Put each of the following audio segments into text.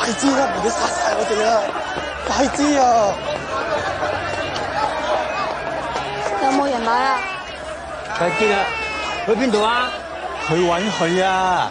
快啲啦，唔好殺晒我哋啊！快啲啊！有冇人買啊？快啲啦！去邊度啊？去搵佢啊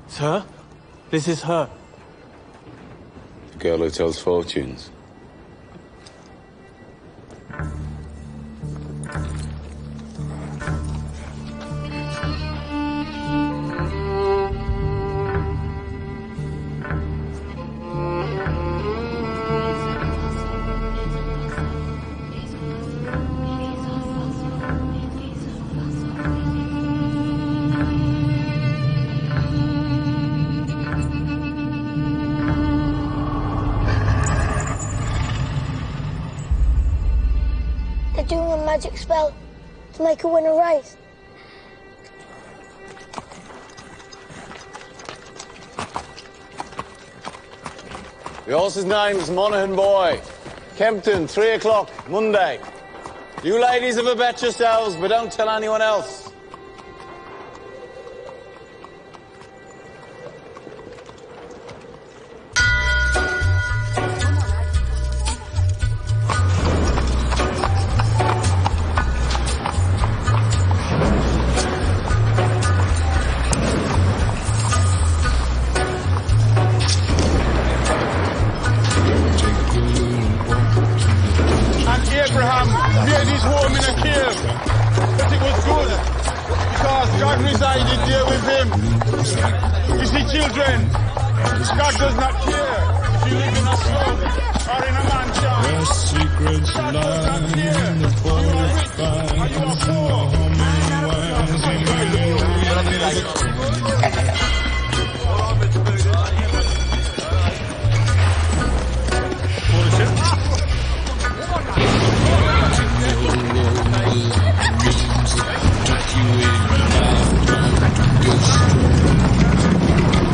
！Sir, this is her. The girl who tells fortunes. Doing a magic spell to make her win a race. The horse's name's Monaghan Boy. Kempton, 3 o'clock, Monday. You ladies have a bet yourselves, but don't tell anyone else. Abraham made his home in a cave, but it was good because God resided there with him. You see, children, God does not care if you live in a slum or in a mansion. Where secrets lie in the forest fires,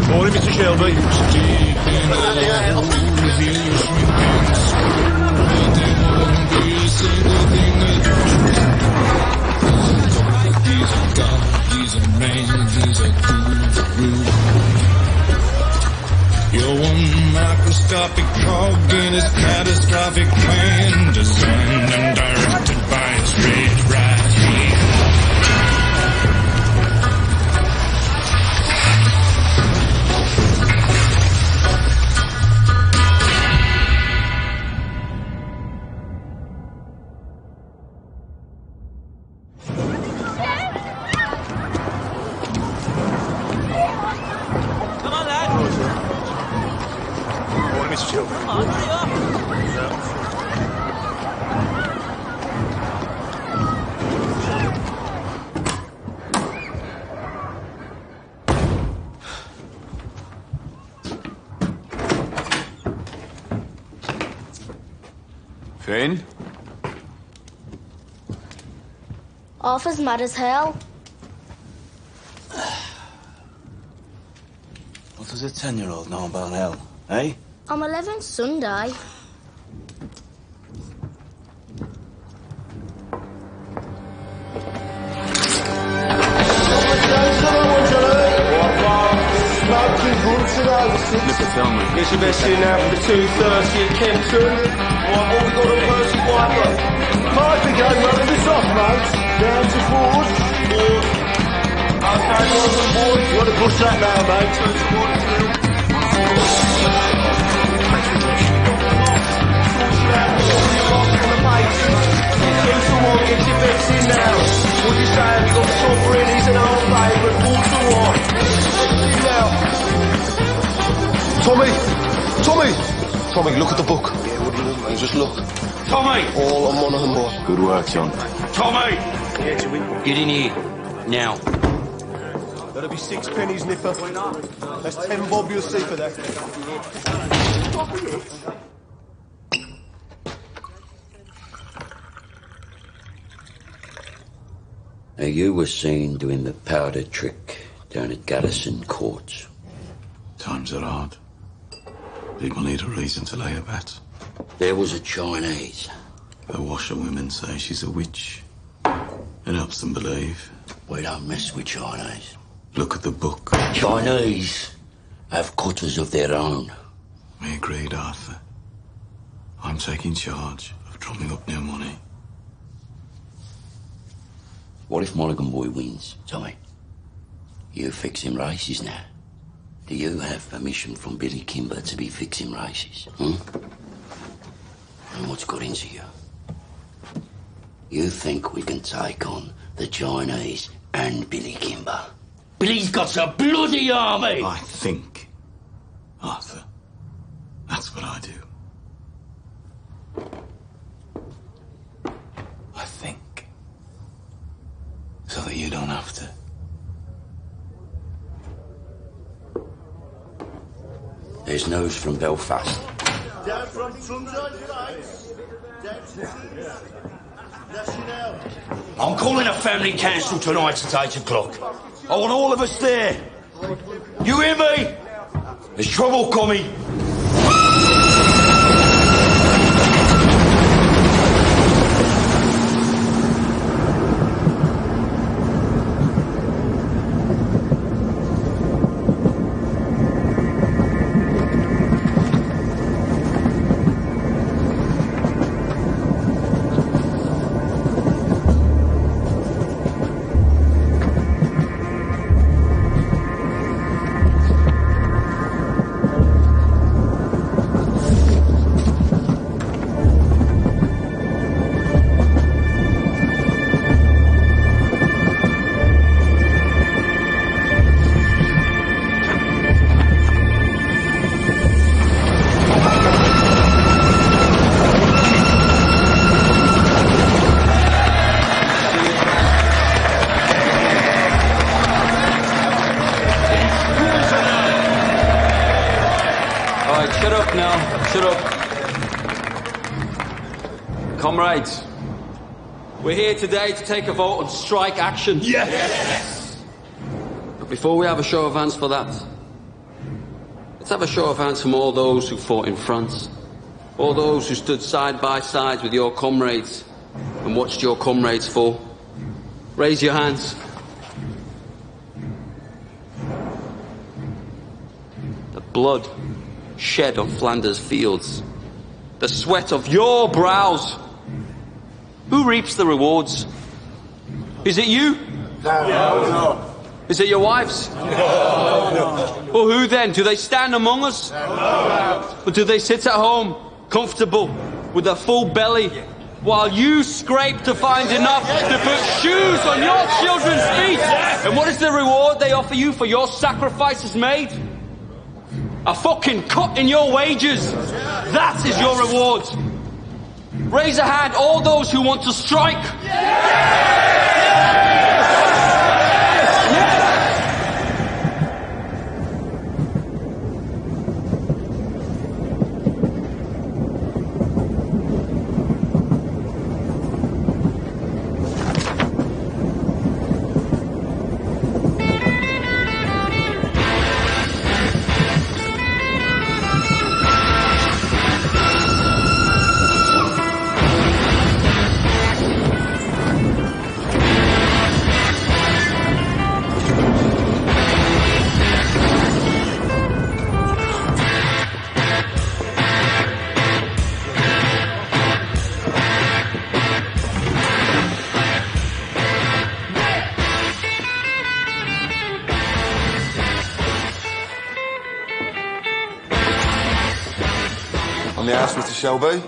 Morning, Mr. Shelby. You're one microscopic cog in his catastrophic plan, designed and directed by his red right hand. Mr. Shelby. Come on, hurry up. Finn? Arthur's mad as hell. What does a 10-year-old know about hell, eh? I'm 11 Sunday. Mr. Thelma. Here's your best in now for the 2:30 at Kempton. What we got on Percy Piper? Piper game running this off, mate. Down to forward. Okay, Morgan boy. You want to push that now, mate? 2 to 1. Get your bets in now. What do you say? We've got Sovereign, he's an old favourite. 4 to 1. Tommy, look at the book. Yeah, what do you want, mate? Just look. Tommy! All on Monaghan, boy. Good work, John. Tommy! Get in here. Now. That'll be 6 pennies, Nipper. That's 10 bob you'll see for that. Now, you were seen doing the powder trick down at Garrison Court. Times are hard. People need a reason to lay a bet. There was a Chinese. The washerwomen say she's a witch. It helps them believe. We don't mess with Chinese. Look at the book. Chinese have cutters of their own. We agreed, Arthur. I'm taking charge of drumming up new money. What if Mulligan Boy wins, Tommy? You fixing races now. Do you have permission from Billy Kimber to be fixing races, And what's got into you? You think we can take on the Chinese and Billy Kimber? Billy's got a bloody army! I think, Arthur. That's what I do. I think. So that you don't have to. There's news from Belfast. Down from Trundle, National. I'm calling a family council tonight at 8 o'clock. I want all of us there. You hear me? There's trouble coming. Comrades, we're here today to take a vote on strike action. Yes! But before we have a show of hands for that, let's have a show of hands from all those who fought in France, all those who stood side by side with your comrades and watched your comrades fall. Raise your hands. The blood shed on Flanders fields, the sweat of your brows. Who reaps the rewards? Is it you? No. Is it your wives? No. Well, who then? Do they stand among us? No. Or do they sit at home, comfortable, with a full belly, while you scrape to find enough to put shoes on your children's feet? And what is the reward they offer you for your sacrifices made? A fucking cut in your wages. That is your reward. Raise a hand, all those who want to strike. On the house, Mr. Shelby?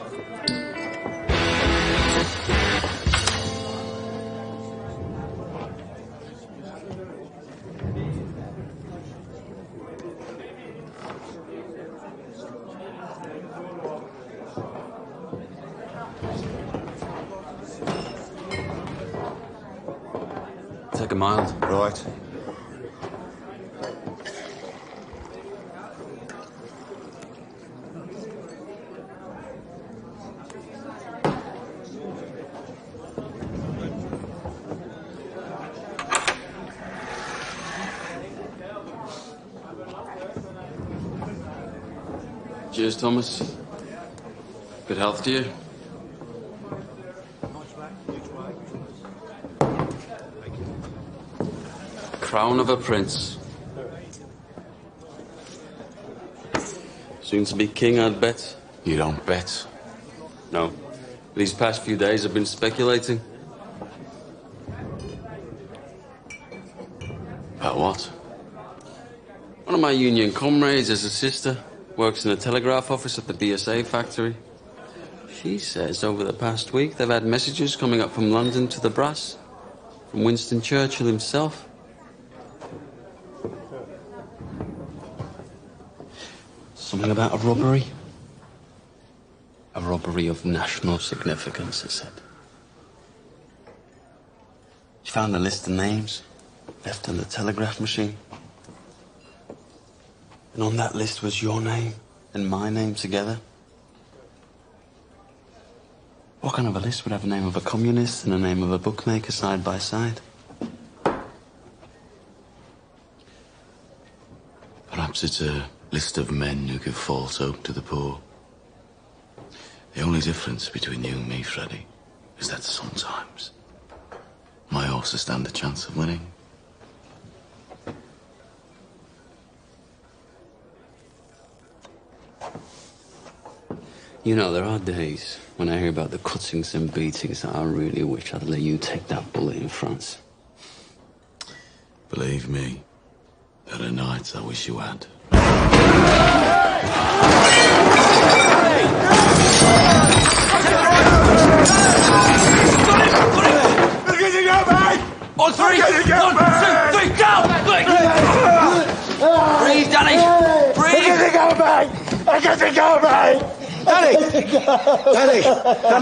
Take a mild. Right. Cheers, Thomas. Good health to you. Crown of a prince. Soon to be king, I'd bet. You don't bet. No. These past few days I've been speculating. About what? One of my union comrades has a sister. Works in a telegraph office at the BSA factory. She says over the past week they've had messages coming up from London to the brass. From Winston Churchill himself. Something about a robbery. A robbery of national significance, it said. She found a list of names left on the telegraph machine. And on that list was your name and my name together. What kind of a list would have the name of a communist and the name of a bookmaker side by side? Perhaps it's a list of men who give false hope to the poor. The only difference between you and me, Freddie, is that sometimes my horses stand a chance of winning. You know, there are days when I hear about the cuttings and beatings that I really wish I'd let you take that bullet in France. Believe me, there are nights I wish you had. On three! 1, 2, 3, go! Breathe, Danny! Breathe! I got to go, mate! Danny,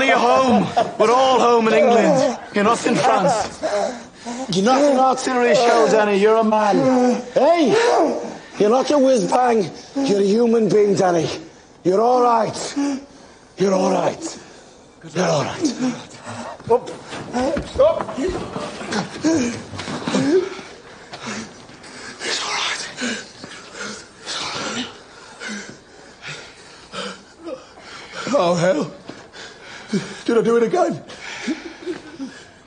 you're home. We're all home in England. You're not in France. You're not an artillery shell, Danny. You're a man. Hey! You're not a whiz-bang. You're a human being, Danny. You're all right. You're all right. You're all right. Up. Stop. It's all right. Oh, hell. Did I do it again?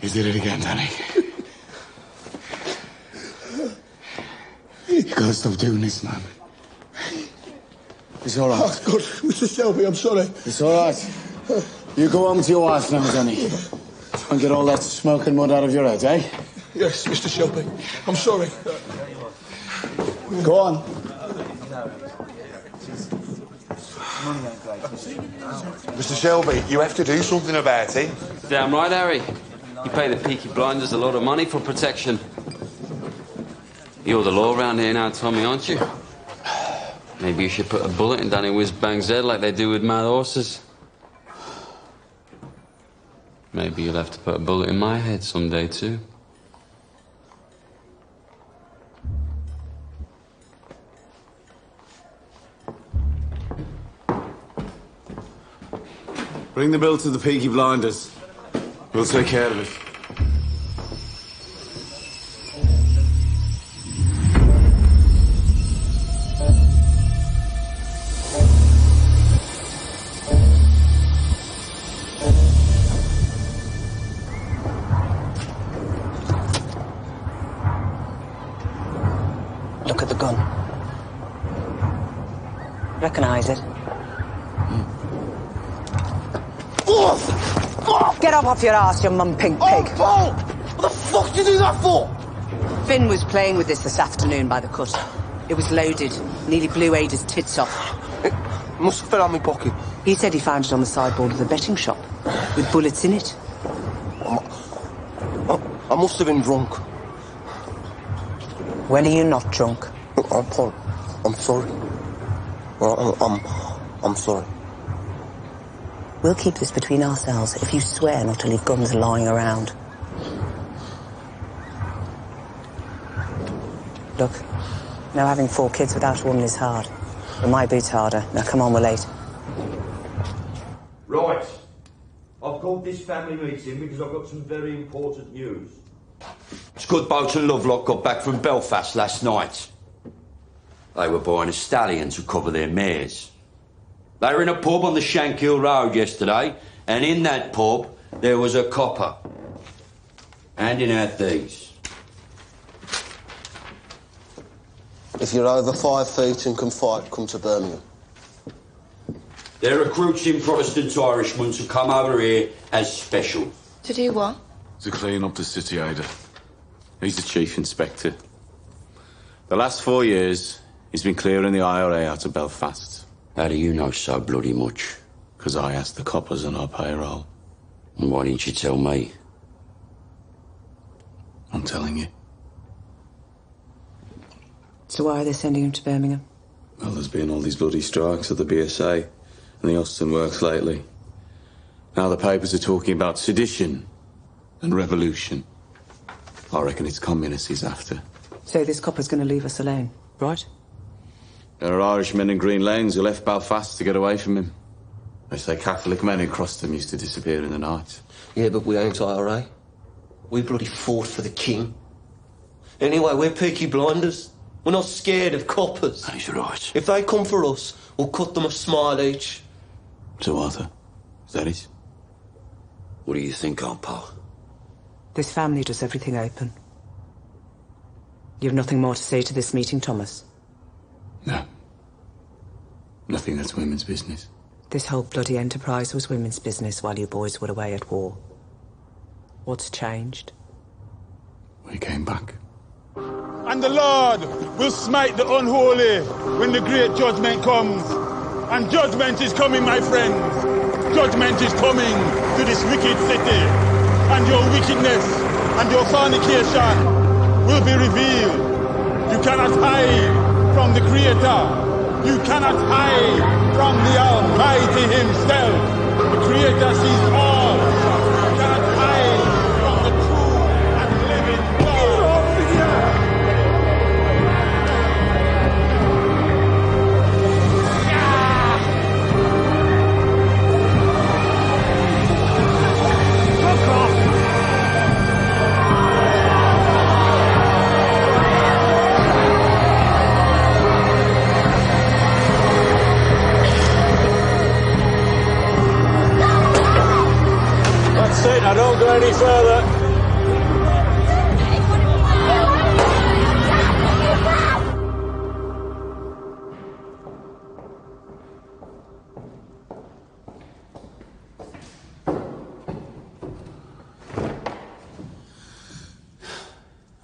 You did it again, Danny. You gotta stop doing this, man. It's all right. Oh, God, Mr. Shelby, I'm sorry. It's all right. You go home to your wife now, Danny. And get all that smoke and mud out of your head, eh? Yes, Mr. Shelby. I'm sorry. Go on. Mr. Shelby, you have to do something about it. Damn right, Harry. You pay the Peaky blinders a lot of money for protection. You're the law around here now, Tommy, aren't you? Maybe you should put a bullet in Danny Whiz-Bang's head like they do with mad horses. Maybe you'll have to put a bullet in my head someday, too. Bring the bill to the Peaky blinders. We'll take care of it. Look at the gun. Recognize it? Get up off your ass, you mum pink pig. Oh, Paul! What the fuck did you do that for? Finn was playing with this afternoon by the cut. It was loaded. Nearly blew Ada's tits off. Must have fell out my pocket. He said he found it on the sideboard of the betting shop, with bullets in it. I must have been drunk. When are you not drunk? I'm sorry. I'm sorry. We'll keep this between ourselves if you swear not to leave guns lying around. Look, now having 4 kids without a woman is hard. But my boot's harder. Now come on, we're late. Right. I've called this family meeting because I've got some very important news. Scudboat and Lovelock got back from Belfast last night. They were buying a stallion to cover their mares. They were in a pub on the Shankill Road yesterday, and in that pub there was a copper handing out these. If you're over 5 feet and can fight, come to Birmingham. They're recruiting Protestant Irishmen to come over here as special. To do what? To clean up the city, Ada. He's the chief inspector. The last 4 years, he's been clearing the IRA out of Belfast. How do you know so bloody much? Because I asked the coppers on our payroll. And why didn't you tell me? I'm telling you. So why are they sending him to Birmingham? Well, there's been all these bloody strikes at the BSA and the Austin Works lately. Now the papers are talking about sedition and revolution. I reckon it's communists he's after. So this copper's going to leave us alone, right? There are Irishmen in Green Lanes who left Belfast to get away from him. They say Catholic men who crossed them used to disappear in the night. Yeah, but we ain't IRA. We bloody fought for the king. Anyway, we're Peaky blinders. We're not scared of coppers. He's right. If they come for us, we'll cut them a smile each. So, Arthur, is that it? What do you think, old pal? This family does everything open. You have nothing more to say to this meeting, Thomas? No. Nothing that's women's business. This whole bloody enterprise was women's business while you boys were away at war. What's changed? We came back. And the Lord will smite the unholy when the great judgment comes. And judgment is coming, my friends. Judgment is coming to this wicked city. And your wickedness and your fornication will be revealed. You cannot hide from the Creator. You cannot hide from the Almighty Himself. The Creator sees all. You cannot hide from the true and living God. That's it, I don't go any further.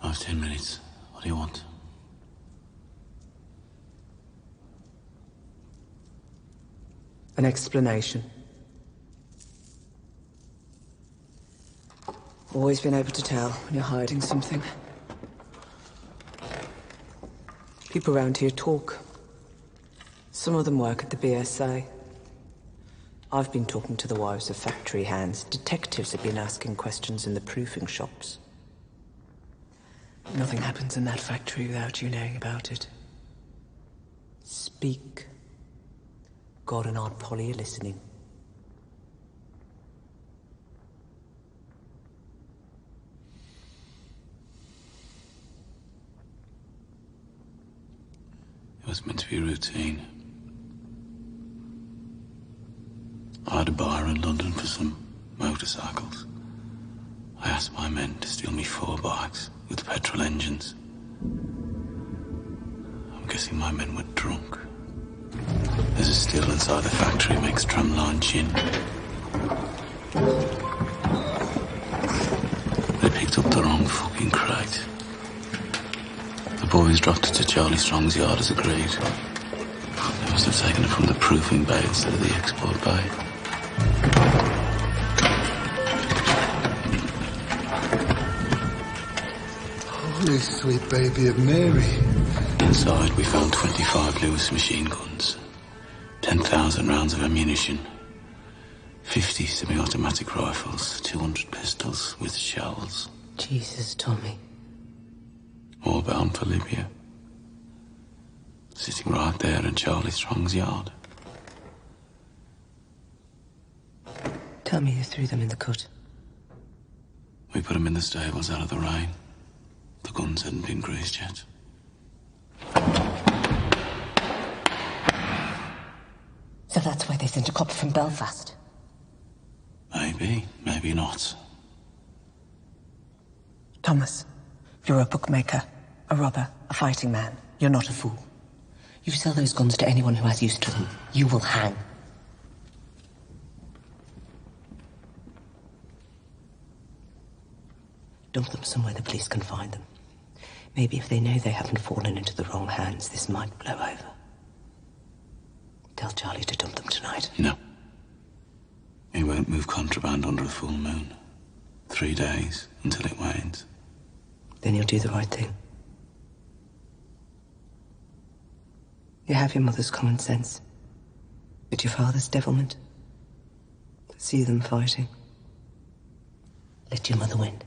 I have 10 minutes. What do you want? An explanation. Always been able to tell when you're hiding something. People around here talk. Some of them work at the BSA. I've been talking to the wives of factory hands. Detectives have been asking questions in the proofing shops. Nothing happens in that factory without you knowing about it. Speak. God and Aunt Polly are listening. It was meant to be routine. I had a bar in London for some motorcycles. I asked my men to steal me 4 bikes with petrol engines. I'm guessing my men were drunk. There's a still inside the factory makes drumline gin. They picked up the wrong fucking crate. The boys dropped it to Charlie Strong's yard as agreed. They Must have taken it from the proofing bay instead of the export bay. Holy sweet baby of Mary. Inside, we found 25 Lewis machine guns, 10,000 rounds of ammunition, 50 semi-automatic rifles, 200 pistols with shells. Jesus, Tommy. All bound for Libya. Sitting right there in Charlie Strong's yard. Tell me you threw them in the cut. We put them in the stables out of the rain. The guns hadn't been greased yet. So that's why they sent a copper from Belfast. Maybe, maybe not. Thomas, you're a bookmaker, a robber, a fighting man. You're not a fool. You sell those guns to anyone who has use to them. You will hang. Dump them somewhere the police can find them. Maybe if they know they haven't fallen into the wrong hands, this might blow over. Tell Charlie to dump them tonight. No. He won't move contraband under a full moon. 3 days until it wanes. Then you'll do the right thing. You have your mother's common sense, but your father's devilment. See them fighting. Let your mother win.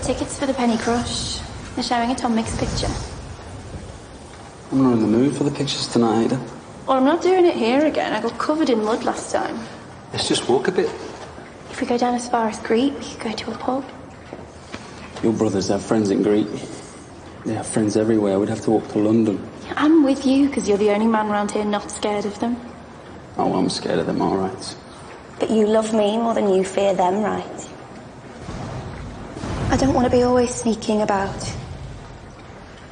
Tickets for the Penny Crush. They're showing a Tom Mix picture. I'm not in the mood for the pictures tonight, Ada. Well, I'm not doing it here again. I got covered in mud last time. Let's just walk a bit. If we go down as far as Greek, we could go to a pub. Your brothers have friends in Greece. They have friends everywhere. We'd have to walk to London. Yeah, I'm with you, because you're the only man around here not scared of them. Oh, I'm scared of them, all right. But you love me more than you fear them, right? I don't want to be always sneaking about.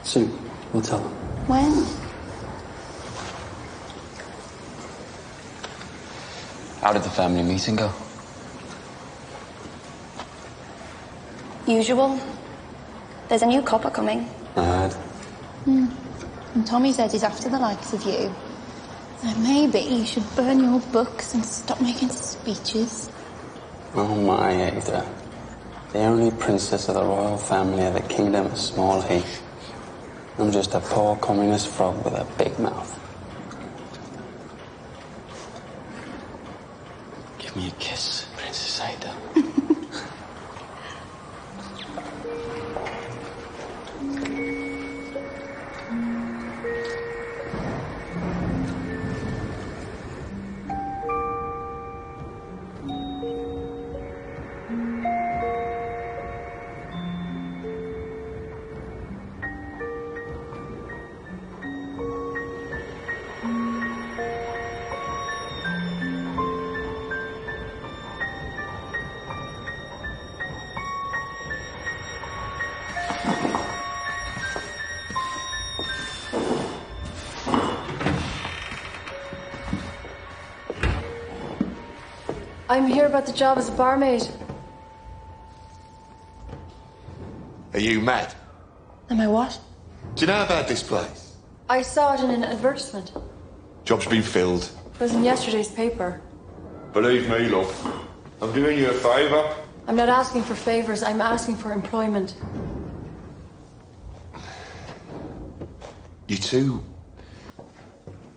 Soon, we'll tell them. When? How did the family meeting go? Usual. There's a new copper coming. I heard. And Tommy says he's after the likes of you. So maybe you should burn your books and stop making speeches. Oh my, Ada. The only princess of the royal family of the kingdom of Small Heath. I'm just a poor communist frog with a big mouth. Give me a kiss, Princess Ada. I'm here about the job as a barmaid. Are you mad? Am I what? Do you know about this place? I saw it in an advertisement. Job's been filled. It was in yesterday's paper. Believe me, love. I'm doing you a favour. I'm not asking for favours, I'm asking for employment. You too.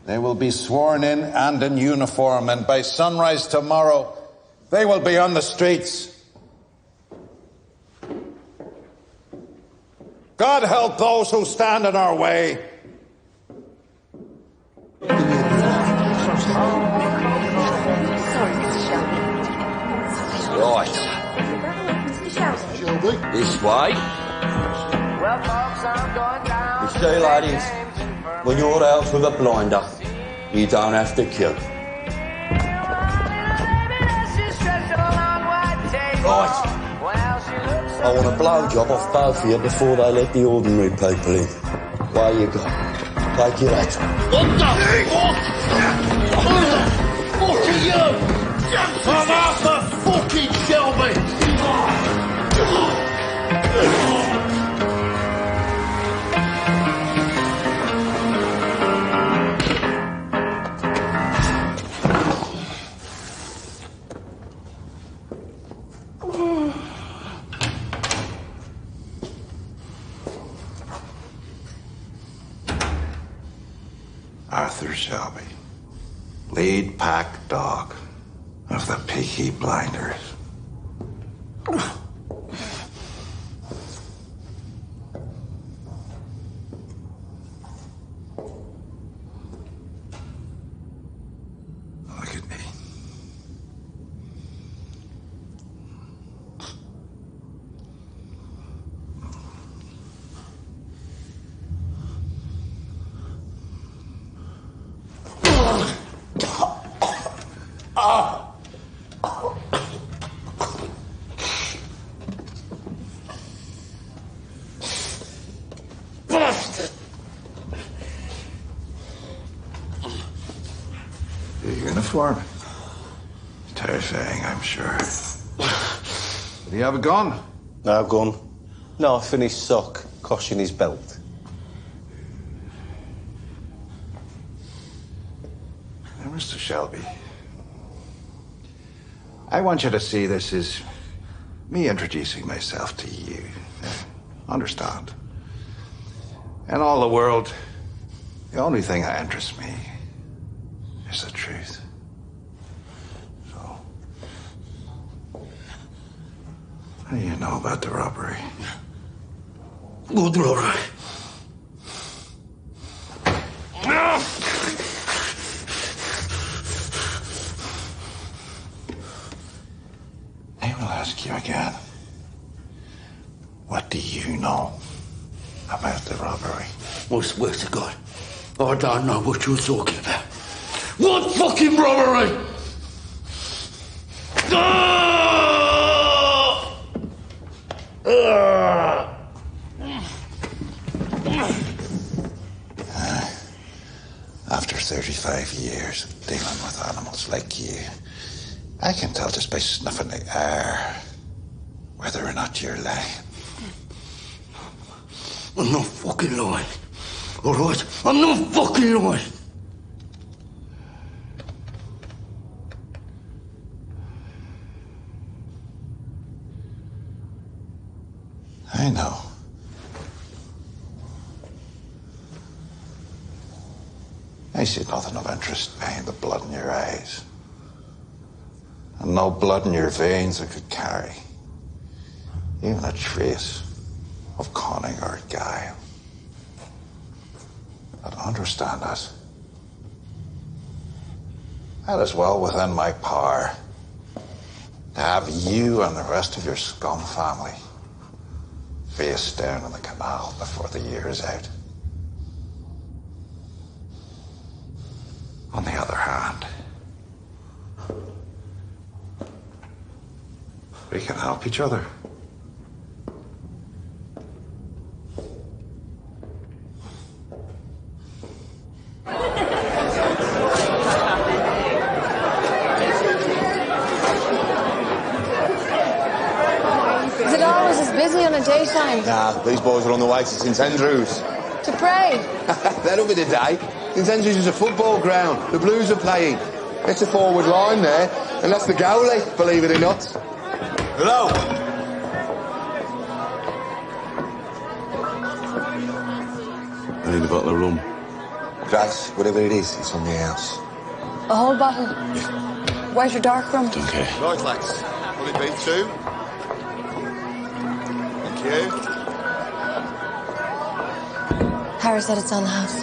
They will be sworn in and in uniform, and by sunrise tomorrow, they will be on the streets. God help those who stand in our way. Right. Shelby? This way. You see, ladies, when you're out with a blinder, you don't have to kill. Right. I want a blowjob off both of you before they let the ordinary people in. There you go. Take it out. What the fuck? Who the fuck are you? I'm Arthur fucking Shelby! Arthur Shelby, lead pack dog of the Peaky Blinders. Look at me. Bastard! Your uniform? Terrifying, I'm sure. Do you have a gun? No gun. Knife in his sock, cosh in his belt. Now, Mr. Shelby, I want you to see this as me introducing myself to you. Understand? In all the world, the only thing that interests me is the truth. So, what do you know about the robbery? What robbery? I will ask you again. What do you know about the robbery? I swear to God, I don't know what you're talking about. What fucking robbery? After 35 years of dealing with animals like you, I can tell just by snuffing the air whether or not you're lying. I'm not fucking lying. All right? I'm not fucking lying. I know. I see nothing of interest behind the blood in your eyes. And no blood in your veins that could carry even a trace of cunning or guile. But understand that. That is well within my power to have you and the rest of your scum family face down in the canal before the year is out. On the other hand, we can help each other. Is it always as busy on a daytime? Nah, these boys are on the way to St Andrews. To pray? That'll be the day. St Andrews is a football ground. The Blues are playing. It's a forward line there, and that's the goalie, believe it or not. Hello. I need a bottle of rum. Grace, whatever it is, it's on the house. A whole bottle? Where's your dark rum? Don't care. Right, lads. Will it be two? Thank you. Harry said it's on the house.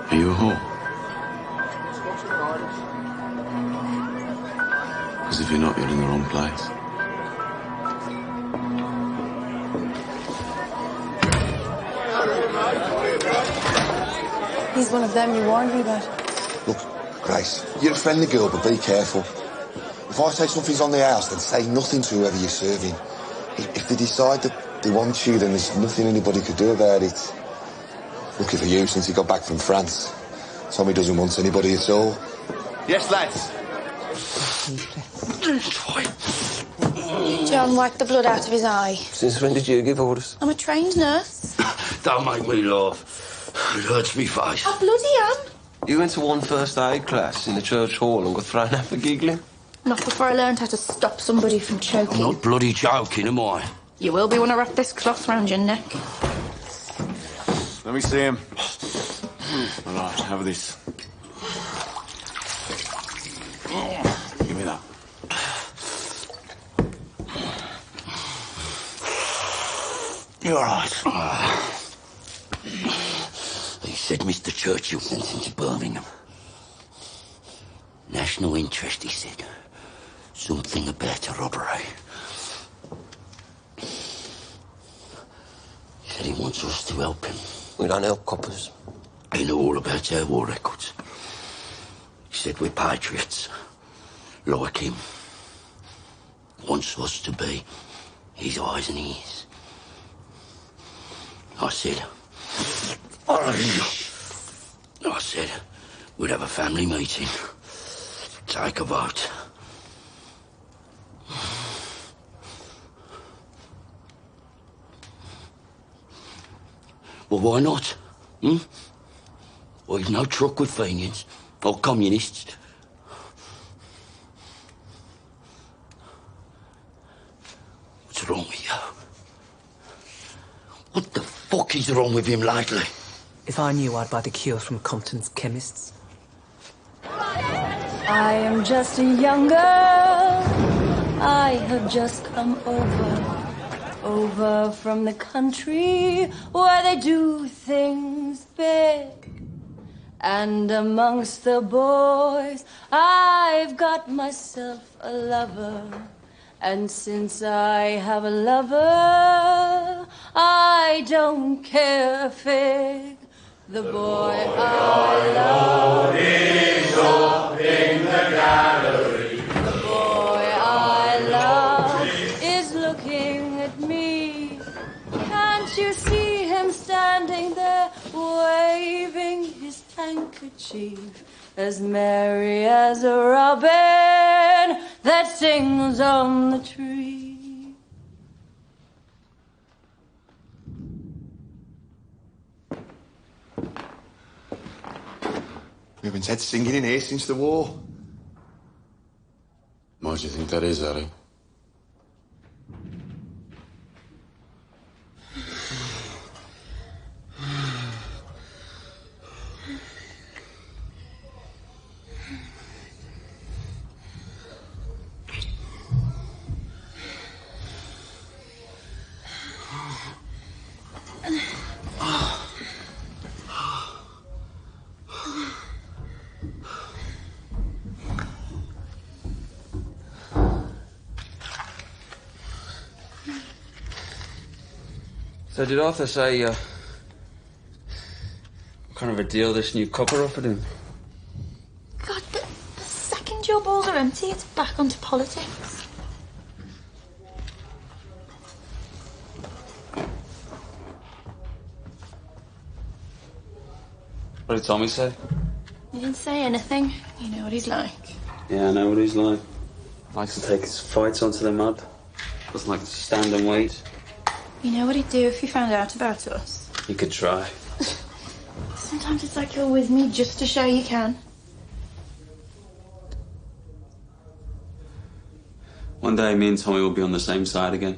Are you a whore? Because if you're not, you're in the wrong place. He's one of them you warned me about. Look, Grace, you're a friendly girl, but be careful. If I say something's on the house, then say nothing to whoever you're serving. If they decide that they want you, then there's nothing anybody could do about it. Lucky for you, since he got back from France, Tommy doesn't want anybody at all. Yes, lads. John wiped the blood out of his eye. Since when did you give orders? I'm a trained nurse. Don't make me laugh. It hurts me face. I bloody am. You went to one first aid class in the church hall and got thrown out for giggling? Not before I learned how to stop somebody from choking. I'm not bloody joking, am I? You will be when I wrap this cloth round your neck. Let me see him. All right, have this. Give me that. You're all right. He said Mr. Churchill sent him to Birmingham. National interest, he said. Something about a robbery. He said he wants us to help him. We don't help coppers. He knew all about our war records. He said we're patriots, like him. Wants us to be his eyes and ears. I said we'd have a family meeting, take a vote. Well, why not? Well, you've no truck with Fenians or communists. What's wrong with you? What the fuck is wrong with him lately? If I knew, I'd buy the cure from Compton's chemists. I am just a young girl. I have just come over from the country where they do things big. And amongst the boys, I've got myself a lover. And since I have a lover, I don't care a fig. The boy I love is up in the gallery. The boy I love is looking at me. Can't you see him standing there, waving his handkerchief, as merry as a robin that sings on the tree? We've been said singing in here since the war. Why do you think that is, Harry? So did Arthur say, what kind of a deal this new copper offered him? God, the second your balls are empty, it's back onto politics. What did Tommy say? He didn't say anything. You know what he's like. Yeah, I know what he's like. Likes to take his fights onto the mud. Doesn't like to stand and wait. You know what he'd do if he found out about us? He could try. Sometimes it's like you're with me just to show you can. One day me and Tommy will be on the same side again.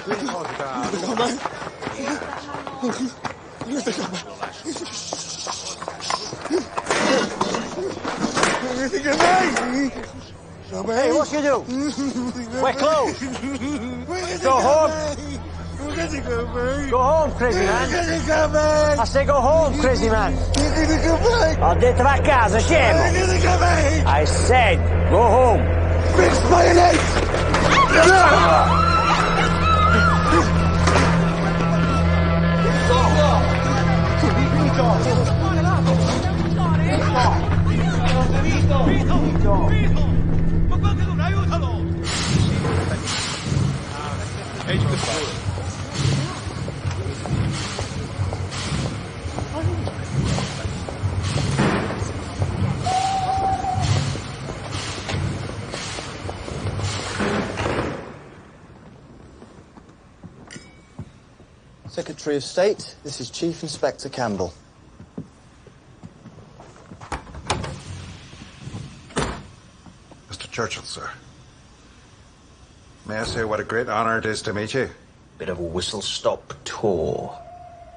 Hey, what you do? We're closed. Go home. Go home, crazy man. I say go home, crazy man. Ho detto va a casa, scemo. I said go home. Fix mayonnaise! Secretary of State, this is Chief Inspector Campbell. Mr. Churchill, sir. May I say what a great honour it is to meet you? Bit of a whistle-stop tour.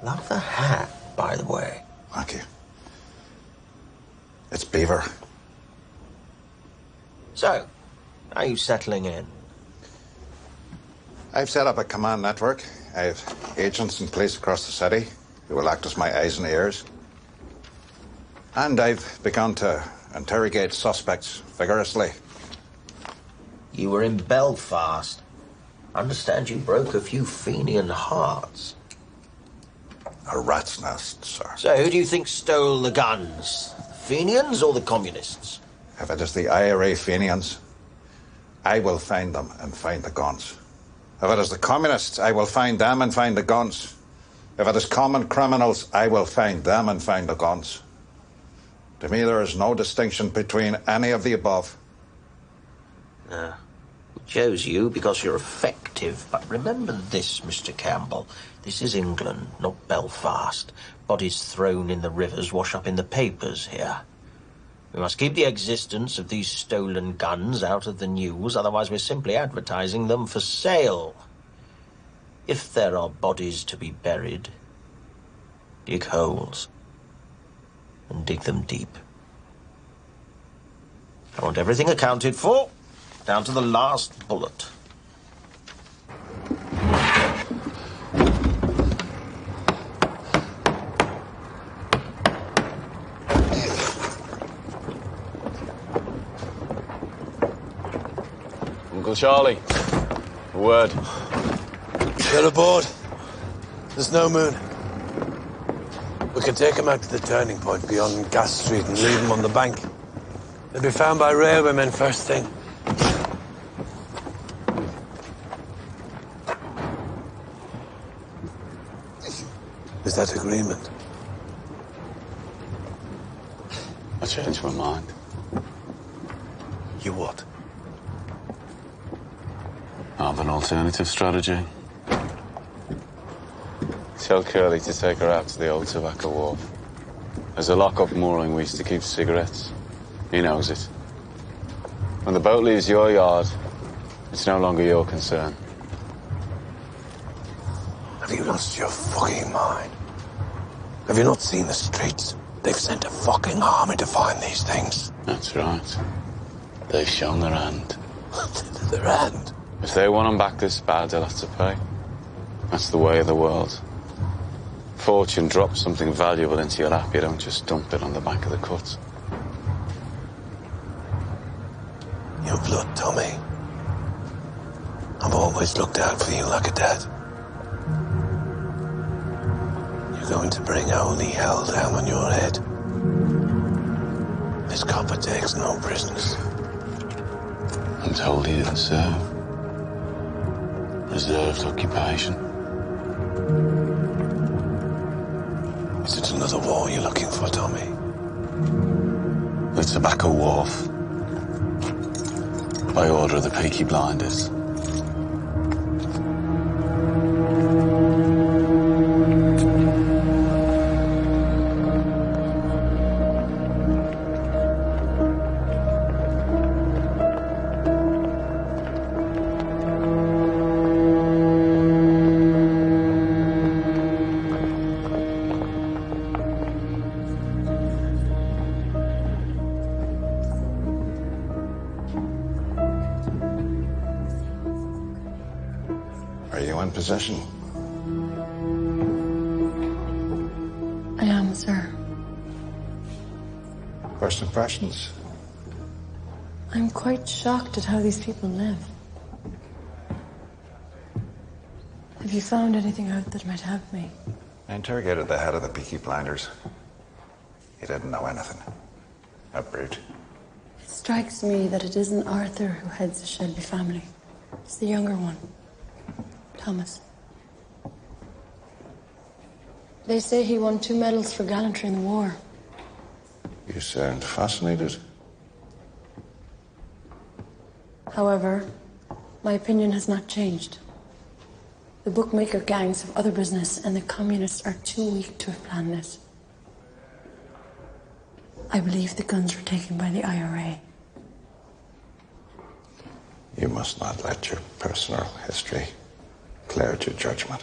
Love the hat, by the way. Thank you. It's Beaver. So, how are you settling in? I've set up a command network. I have agents in place across the city who will act as my eyes and ears. And I've begun to interrogate suspects vigorously. You were in Belfast. I understand you broke a few Fenian hearts. A rat's nest, sir. So who do you think stole the guns? The Fenians or the communists? If it is the IRA Fenians, I will find them and find the guns. If it is the communists, I will find them and find the guns. If it is common criminals, I will find them and find the guns. To me, there is no distinction between any of the above. We chose you because you're effective. But remember this, Mr. Campbell. This is England, not Belfast. Bodies thrown in the rivers wash up in the papers here. We must keep the existence of these stolen guns out of the news, otherwise we're simply advertising them for sale. If there are bodies to be buried, dig holes and dig them deep. I want everything accounted for, down to the last bullet. Uncle Charlie, a word. Get aboard. There's no moon. We can take them out to the turning point beyond Gas Street and leave them on the bank. They'll be found by railwaymen first thing. Is that agreement? I changed my mind. You what? I have an alternative strategy. Tell Curly to take her out to the old tobacco wharf. There's a lock-up mooring we used to keep cigarettes. He knows it. When the boat leaves your yard, it's no longer your concern. Have you lost your fucking mind? Have you not seen the streets? They've sent a fucking army to find these things. That's right. They've shown their hand. Their hand? If they want them back this bad, they'll have to pay. That's the way of the world. Fortune drops something valuable into your lap, you don't just dump it on the back of the cut. Your blood, Tommy. I've always looked out for you like a dad. You're going to bring holy hell down on your head. This copper takes no prisoners. I'm told he didn't serve. Reserved occupation. Is it another war you're looking for, Tommy? The tobacco wharf. By order of the Peaky blinders. in possession? I am, sir. First impressions? I'm quite shocked at how these people live. Have you found anything out that might help me? I interrogated the head of the Peaky blinders. He didn't know anything. A brute. It strikes me that it isn't Arthur who heads the Shelby family. It's the younger one, Thomas. They say he won 2 medals for gallantry in the war. You sound fascinated. However, my opinion has not changed. The bookmaker gangs have other business, and the communists are too weak to have planned this. I believe the guns were taken by the IRA. You must not let your personal history cloud your judgment.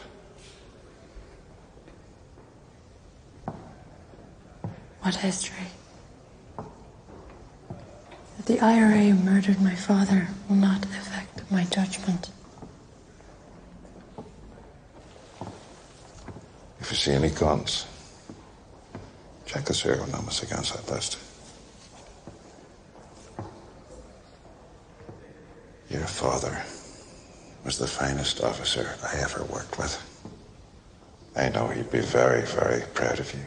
What history? That the IRA murdered my father will not affect my judgment. If you see any guns, check the serial numbers against that list. Your father was the finest officer I ever worked with. I know he'd be very, very proud of you.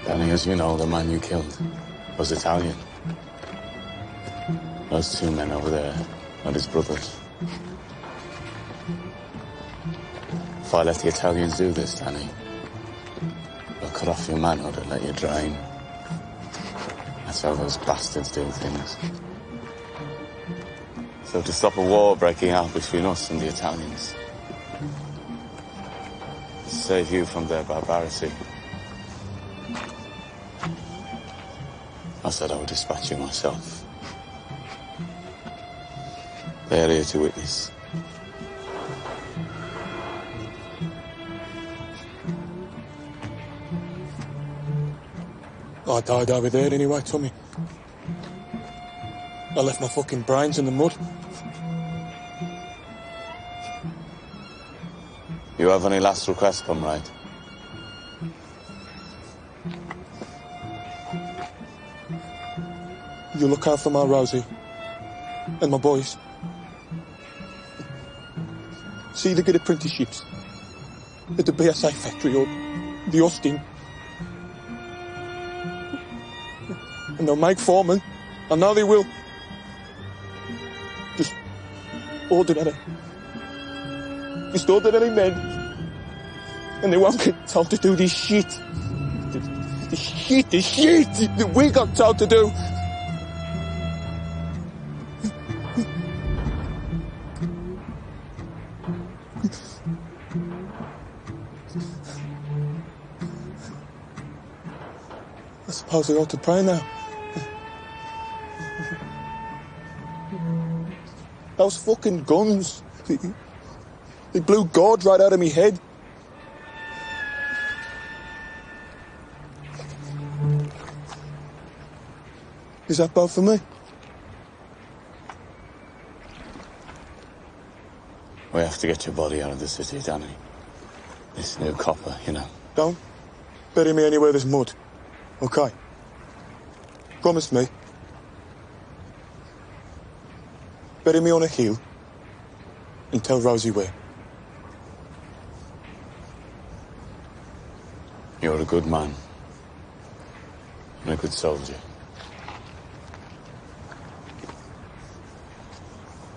Danny, as you know, the man you killed was Italian. Those 2 men over there are his brothers. If I let the Italians do this, Danny, they'll cut off your manhood and let you drain. That's how those bastards do things. So to stop a war breaking out between us and the Italians, to save you from their barbarity, I said I would dispatch you myself. They're here to witness. I died over there anyway, Tommy. I left my fucking brains in the mud. You have any last requests, comrade? You look out for my Rosie and my boys. See they get apprenticeships at the BSA factory or the Austin. And they'll make foremen. I know they will. Just ordinary men. And they won't get told to do this shit. The shit that we got told to do. I suppose I ought to pray now. Those fucking guns. They blew God right out of me head. Is that bad for me? We have to get your body out of the city, Danny. This new copper, you know. Don't bury me anywhere there's mud. Okay? Promise me. Bury me on a hill and tell Rosie where. You're a good man. And a good soldier.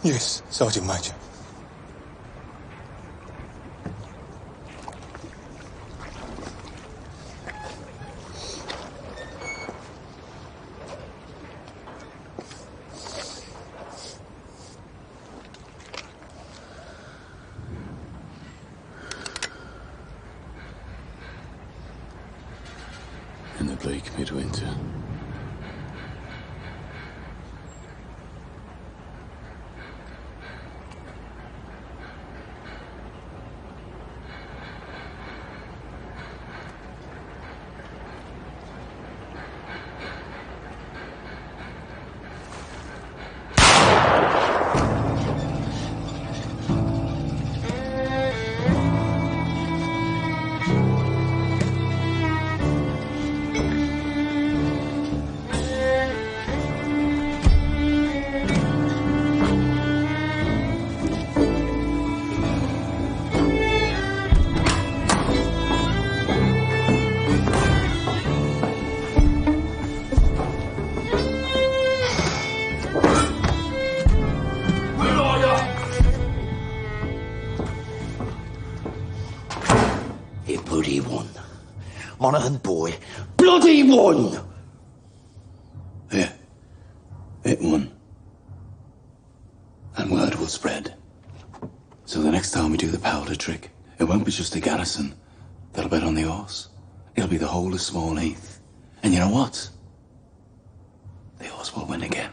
Yes, Sergeant Major. bleak midwinter. Bloody one. Monaghan boy. Bloody one! Yeah. It won. And word will spread. So the next time we do the powder trick, it won't be just the garrison that'll bet on the horse. It'll be the whole of Small Heath. And you know what? The horse will win again.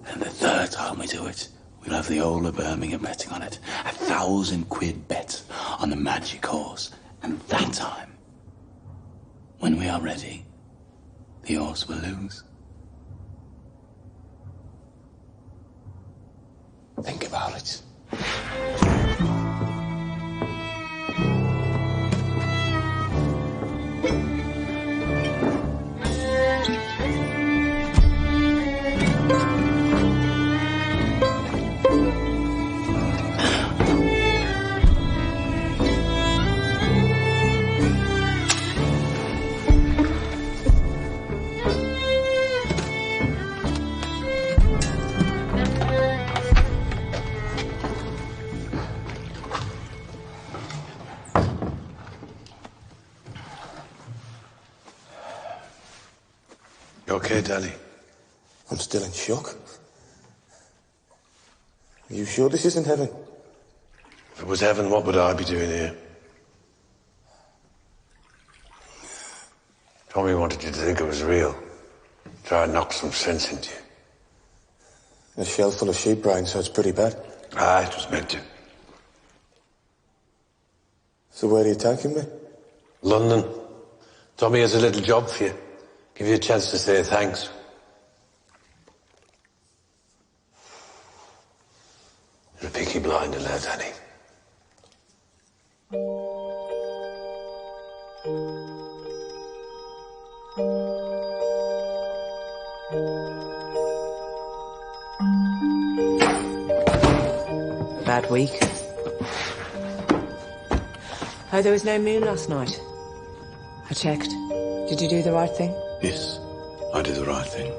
And the third time we do it, we'll have the whole of Birmingham betting on it. 1,000 quid bet on the magic horse. And that time, when we are ready, the horse will lose. Think about it. You okay, Danny? I'm still in shock. Are you sure this isn't heaven? If it was heaven, what would I be doing here? Tommy wanted you to think it was real. Try and knock some sense into you. A shell full of sheep brine, so it's pretty bad. Ah, it was meant to. So where are you taking me? London. Tommy has a little job for you. Give you a chance to say thanks. You're a Peaky blinder now, Danny. Bad week. Oh, there was no moon last night. I checked. Did you do the right thing? Yes, I did the right thing.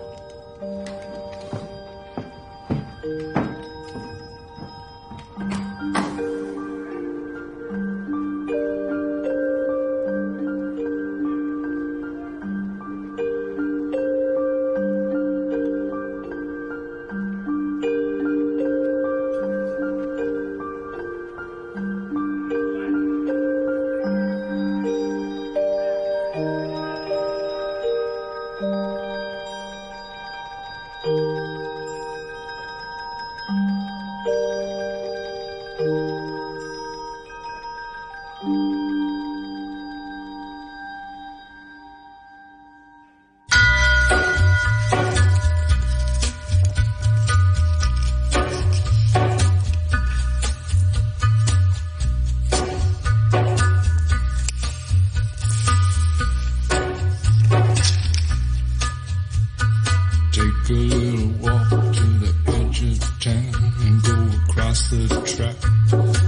Take a little walk to the edge of town and go across the track.